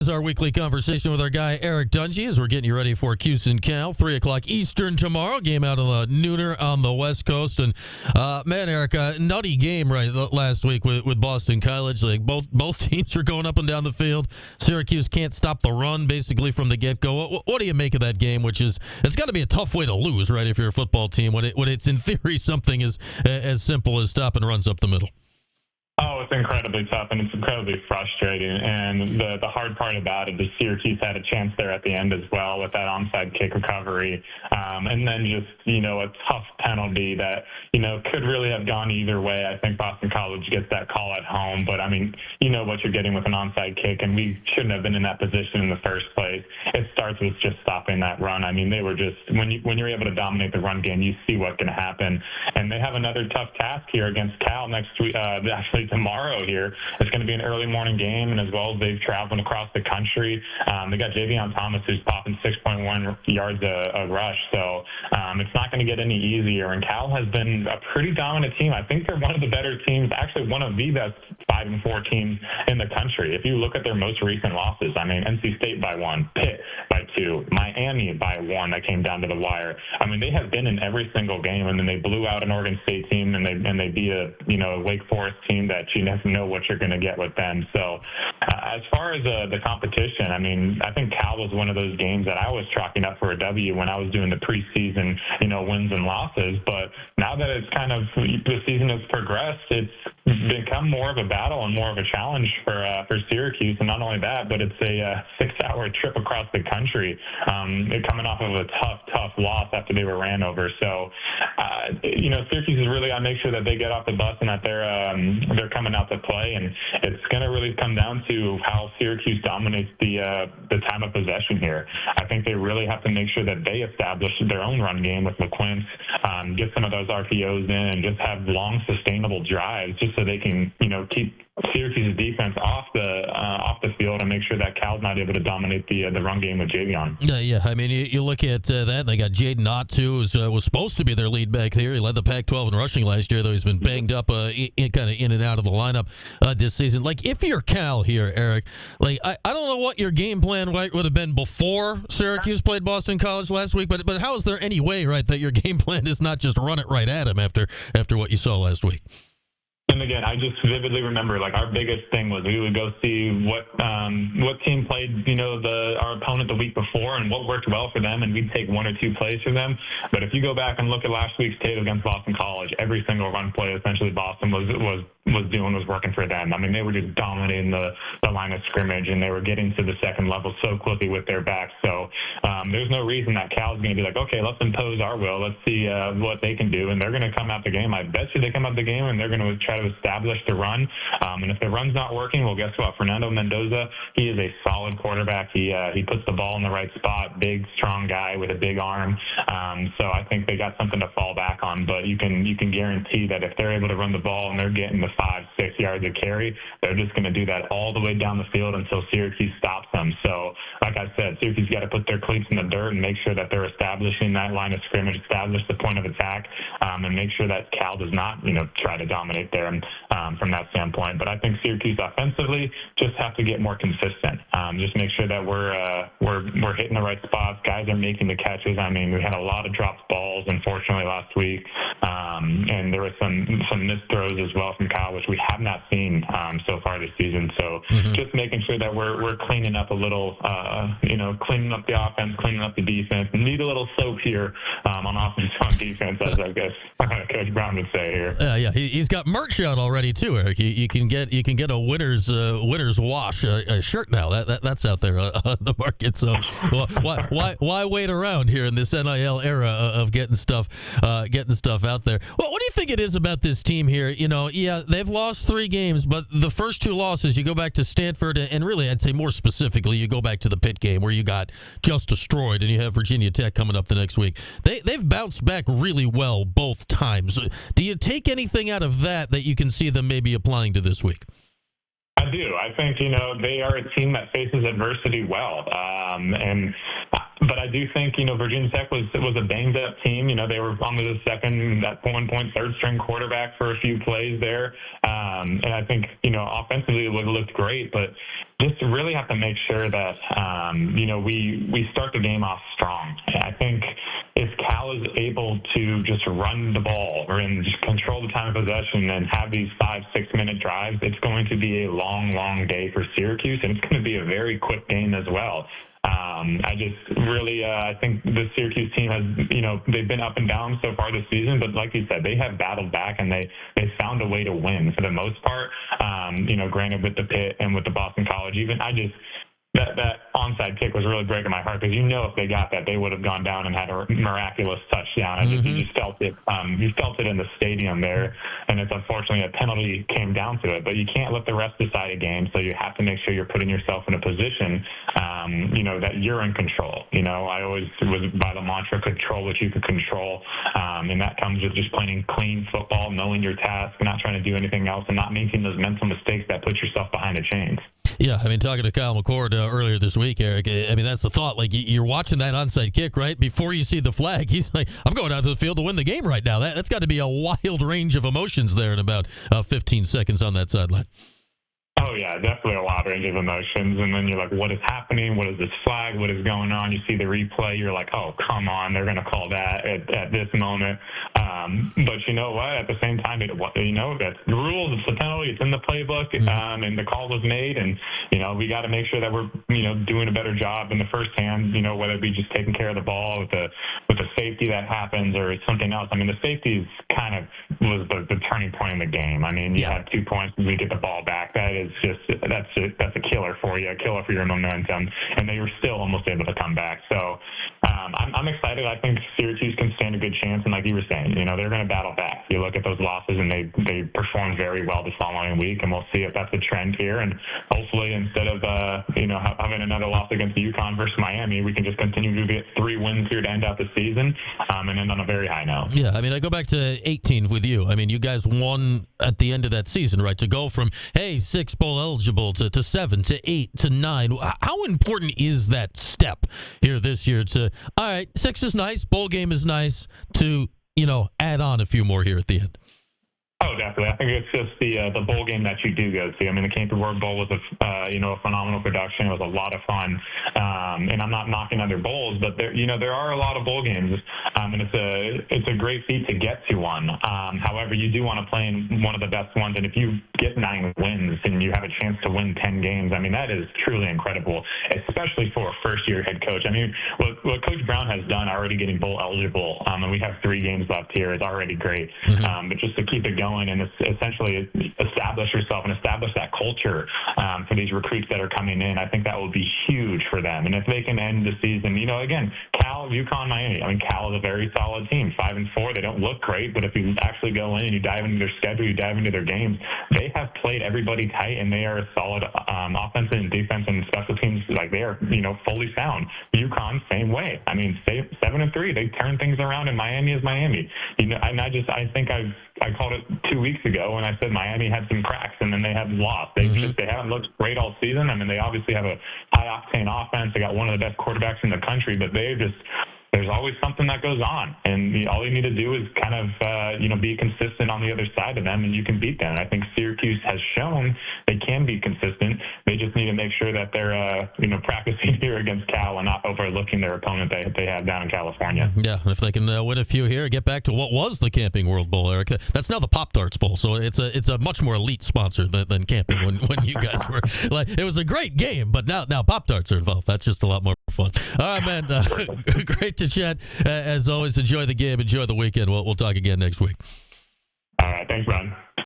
This is our weekly conversation with our guy Eric Dungey as we're getting you ready for Syracuse-Cal, 3 o'clock Eastern tomorrow. Game out of the nooner on the West Coast. And, man, Eric, nutty game last week with Boston College. Like both teams are going up and down the field. Syracuse can't stop the run basically from the get-go. What do you make of that game, it's got to be a tough way to lose, right, if you're a football team, when it's in theory something as simple as stop and runs up the middle? Oh, it's incredibly tough, and it's incredibly frustrating. And the hard part about it is Syracuse had a chance there at the end as well with that onside kick recovery. And then just, a tough penalty that, could really have gone either way. I think Boston College gets that call at home. But, what you're getting with an onside kick, and we shouldn't have been in that position in the first place. It starts with just stopping that run. They were just, when you're able to dominate the run game, you see what's going to happen. And they have another tough task here against Cal next week, actually tomorrow here. It's going to be an early morning game, and as well as they've traveled across the country. They got Javion Thomas, who's popping 6.1 yards a rush. So it's not going to get any easier. And Cal has been a pretty dominant team. I think they're one of the better teams, actually one of the best 5-4 teams in the country. If you look at their most recent losses, NC State by 1, Pitt by 2, Miami by 1 that came down to the wire. They have been in every single game, and then they blew out an Oregon State team, and they beat a Wake Forest team that you never know what you're going to get with them. So as far as the competition, I think Cal was one of those games that I was chalking up for a W when I was doing the preseason, wins and losses. But now that it's kind of the season has progressed, it's become more of a battle and more of a challenge for Syracuse. And not only that, but it's a 6-hour trip across the country. Coming off of a tough loss after they were ran over. So, Syracuse is really got to make sure that they get off the bus and that they're coming out to play. And it's going to really come down to how Syracuse dominates the time of possession here. I think they really have to make sure that they establish their own run game with McQuince, get some of those RPOs in, and just have long, sustainable drives, just so they can, keep Syracuse's defense off the field and make sure that Cal's not able to dominate the run game with Javion. Yeah. You look at that. They got Jaden Ott, who was supposed to be their lead back there. He led the Pac-12 in rushing last year, though he's been banged up, kind of in and out of the lineup this season. If you're Cal here, Eric, I don't know what your game plan would have been before Syracuse played Boston College last week, but how is there any way, right, that your game plan is not just run it right at him after what you saw last week? And again, I just vividly remember, our biggest thing was we would go see what team played, our opponent the week before and what worked well for them, and we'd take 1 or 2 plays for them. But if you go back and look at last week's tape against Boston College, every single run play essentially Boston was working for them. They were just dominating the line of scrimmage, and they were getting to the second level so quickly with their backs. So there's no reason that Cal's going to be like, okay, let's impose our will. Let's see what they can do. And they're going to come out the game. I bet you they come out the game, and they're going to try to establish the run. And if the run's not working, well, guess what? Fernando Mendoza, he is a solid quarterback. He puts the ball in the right spot, big, strong guy with a big arm. So I think they got something to fall back on. But you can guarantee that if they're able to run the ball and they're getting the 5-6 yards of carry, they're just going to do that all the way down the field until Syracuse stops them. So, like I said, Syracuse got to put their cleats in the dirt and make sure that they're establishing that line of scrimmage, establish the point of attack, and make sure that Cal does not, try to dominate there from that standpoint. But I think Syracuse offensively just have to get more consistent. Just make sure that we're hitting the right spots. Guys are making the catches. We had a lot of dropped balls, unfortunately, last week, and there were some missed throws as well from Cal, which we have not seen so far this season. So just making sure that we're cleaning up a little, cleaning up the offense, cleaning up the defense. Need a little soap here on offense, on defense, as I guess Coach Brown would say here. Yeah, he's got merch out already too, Eric. You can get a winner's wash a shirt now. That's out there on the market. So why wait around here in this NIL era of getting stuff out there? Well, what do you think it is about this team here? Yeah, they've lost 3 games, but the first 2 losses, you go back to Stanford, and really, I'd say more specifically, you go back to the Pitt game where you got just destroyed, and you have Virginia Tech coming up the next week. They've bounced back really well both times. Do you take anything out of that you can see them maybe applying to this week? I do. I think, they are a team that faces adversity well. But I do think, Virginia Tech was a banged up team. They were on the second, at one point, third string quarterback for a few plays there. And I think, offensively it would have looked great, but just really have to make sure that we start the game off strong. I think if Cal is able to just run the ball and just control the time of possession and have these 5-6 minute drives, it's going to be a long day for Syracuse, and it's going to be a very quick game as well. I think the Syracuse team has, they've been up and down so far this season, but like you said, they have battled back and they found a way to win for the most part. Granted with the Pitt and with the Boston College, that onside kick was really breaking my heart because if they got that, they would have gone down and had a miraculous touchdown. You just felt it. You felt it in the stadium there, and it's unfortunately a penalty came down to it. But you can't let the rest decide a game, so you have to make sure you're putting yourself in a position, that you're in control. I always was by the mantra, control what you can control, and that comes with just playing clean football, knowing your task, not trying to do anything else, and not making those mental mistakes that put yourself behind the chains. Yeah, talking to Kyle McCord earlier this week, Eric, that's the thought. Like, you're watching that onside kick, right? Before you see the flag, he's like, I'm going out to the field to win the game right now. That's got to be a wild range of emotions there in about 15 seconds on that sideline. Oh, yeah, definitely a wide range of emotions. And then you're like, what is happening? What is this flag? What is going on? You see the replay. You're like, oh, come on. They're going to call that at this moment. But you know what? At the same time, that's the rules. It's the penalty. It's in the playbook. And the call was made. And, we got to make sure that we're, doing a better job in the first hand, whether it be just taking care of the ball with the safety that happens or something else. The safety was the turning point in the game. You had 2 points and we get the ball back. That's a killer for you, a killer for your momentum, and they were still almost able to come back. So I'm excited. I think Syracuse can stand a good chance, and like you were saying, they're going to battle back. You look at those losses, and they performed very well the following week, and we'll see if that's a trend here. And hopefully, instead of having another loss against UConn versus Miami, we can just continue to get 3 wins here to end out the season, and end on a very high note. Yeah, I go back to 18 with you. You guys won at the end of that season, right? To go from 6 bowl eligible to 7 to 8 to 9. How important is that step here this year to, all right, 6 is nice, bowl game is nice, to, add on a few more here at the end? Oh, definitely. I think it's just the bowl game that you do go to. The Camping World Bowl was a phenomenal production. It was a lot of fun, and I'm not knocking other bowls, but there are a lot of bowl games, and it's a great feat to get to one. However, you do want to play in one of the best ones, and if you get 9 wins and you have a chance to win 10 games, that is truly incredible, especially for a first-year head coach. What Coach Brown has done already getting bowl eligible, and we have 3 games left here, is already great. But just to keep it going and essentially establish yourself and establish that culture for these recruits that are coming in, I think that will be huge for them. And if they can end the season, again, Cal, UConn, Miami, Cal is a very solid team, 5-4. They don't look great, but if you actually go in and you dive into their schedule, you dive into their games, they have played everybody tight, and they are a solid offense and defense and special teams. Like, they are, fully sound. UConn, same way. 7-3. They turn things around, and Miami is Miami. And I think I called it 2 weeks ago, and I said Miami had some cracks, and then they have lost. They haven't looked great all season. They obviously have a high-octane offense. They got one of the best quarterbacks in the country, but there's always something that goes on, and all you need to do is kind of be consistent on the other side of them, and you can beat them. And I think Syracuse has shown they can be consistent. They just need to make sure that they're practicing here against Cal and not overlooking their opponent that they have down in California. Yeah, if they can win a few here, get back to what was the Camping World Bowl, Eric. That's now the Pop-Tarts Bowl, so it's a much more elite sponsor than Camping when you guys were. It was a great game, but now Pop-Tarts are involved. That's just a lot more fun. All right, man. Great to chat. As always, enjoy the game. Enjoy the weekend. We'll talk again next week. All right. Thanks, Ron.